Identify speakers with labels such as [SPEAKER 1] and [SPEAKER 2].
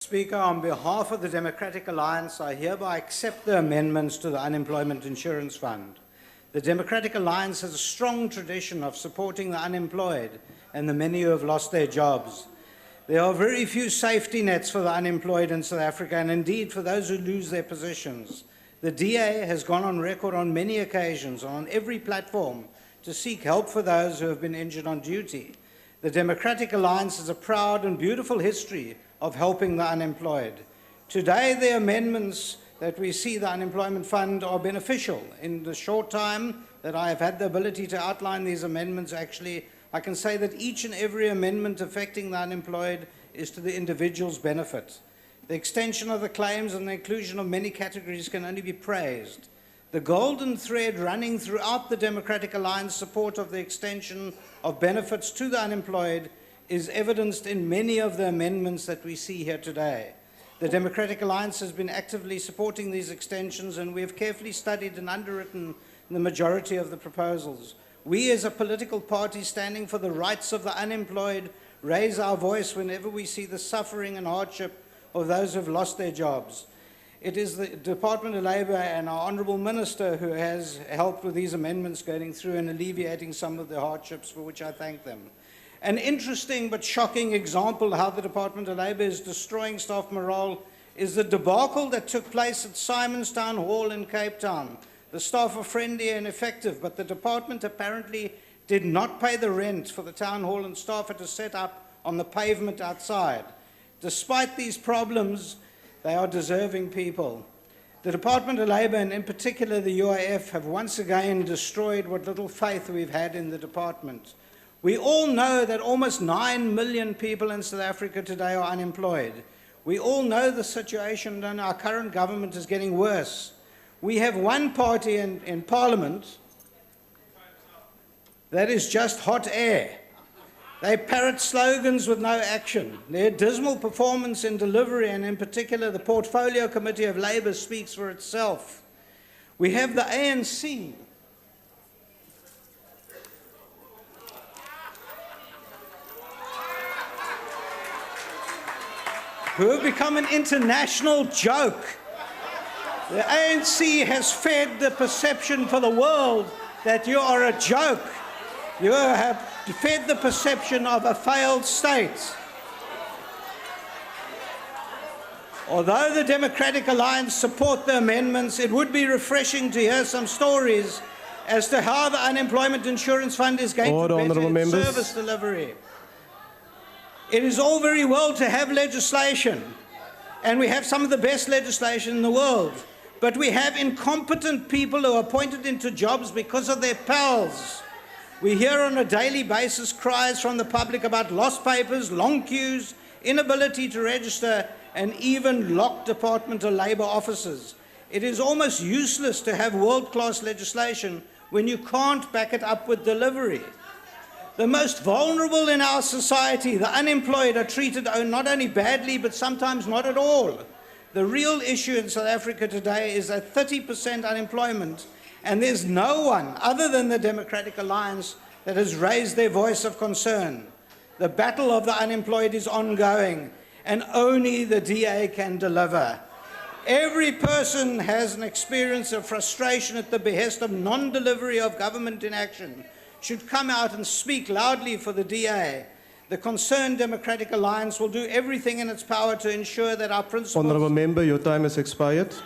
[SPEAKER 1] Speaker, on behalf of the Democratic Alliance, I hereby accept the amendments to the Unemployment Insurance Fund. The Democratic Alliance has a strong tradition of supporting the unemployed and the many who have lost their jobs. There are very few safety nets for the unemployed in South Africa, and indeed for those who lose their positions. The DA has gone on record on many occasions, on every platform, to seek help for those who have been injured on duty. The Democratic Alliance has a proud and beautiful history of helping the unemployed. Today, the amendments that we see the Unemployment Fund are beneficial. In the short time that I have had the ability to outline these amendments, actually, I can say that each and every amendment affecting the unemployed is to the individual's benefit. The extension of the claims and the inclusion of many categories can only be praised. The golden thread running throughout the Democratic Alliance support of the extension of benefits to the unemployed is evidenced in many of the amendments that we see here today. The Democratic Alliance has been actively supporting these extensions, and we have carefully studied and underwritten the majority of the proposals. We, as a political party standing for the rights of the unemployed, raise our voice whenever we see the suffering and hardship of those who have lost their jobs. It is the Department of Labour and our Honourable Minister who has helped with these amendments going through and alleviating some of the hardships, for which I thank them. An interesting but shocking example of how the Department of Labour is destroying staff morale is the debacle that took place at Simon's Town Hall in Cape Town. The staff are friendly and effective, but the department apparently did not pay the rent for the town hall, and staff had to set up on the pavement outside. Despite these problems, they are deserving people. The Department of Labour, and in particular the UIF, have once again destroyed what little faith we've had in the department. We all know that almost 9 million people in South Africa today are unemployed. We all know the situation, and our current government is getting worse. We have one party in Parliament that is just hot air. They parrot slogans with no action. Their dismal performance in delivery, and in particular the Portfolio Committee of Labour, speaks for itself. We have the ANC, who have become an international joke. The ANC has fed the perception for the world that you are a joke. You have fed the perception of a failed state. Although the Democratic Alliance support the amendments, it would be refreshing to hear some stories as to how the Unemployment Insurance Fund is going to better its service delivery. It is all very well to have legislation, and we have some of the best legislation in the world, but we have incompetent people who are appointed into jobs because of their pals. We hear on a daily basis cries from the public about lost papers, long queues, inability to register, and even locked Department of Labour offices. It is almost useless to have world-class legislation when you can't back it up with delivery. The most vulnerable in our society, the unemployed, are treated not only badly, but sometimes not at all. The real issue in South Africa today is at 30% unemployment, and there's no one other than the Democratic Alliance that has raised their voice of concern. The battle of the unemployed is ongoing, and only the DA can deliver. Every person has an experience of frustration at the behest of non-delivery of government inaction should come out and speak loudly for the DA. The concerned Democratic Alliance will do everything in its power to ensure that our principles...
[SPEAKER 2] Honourable Member, your time has expired.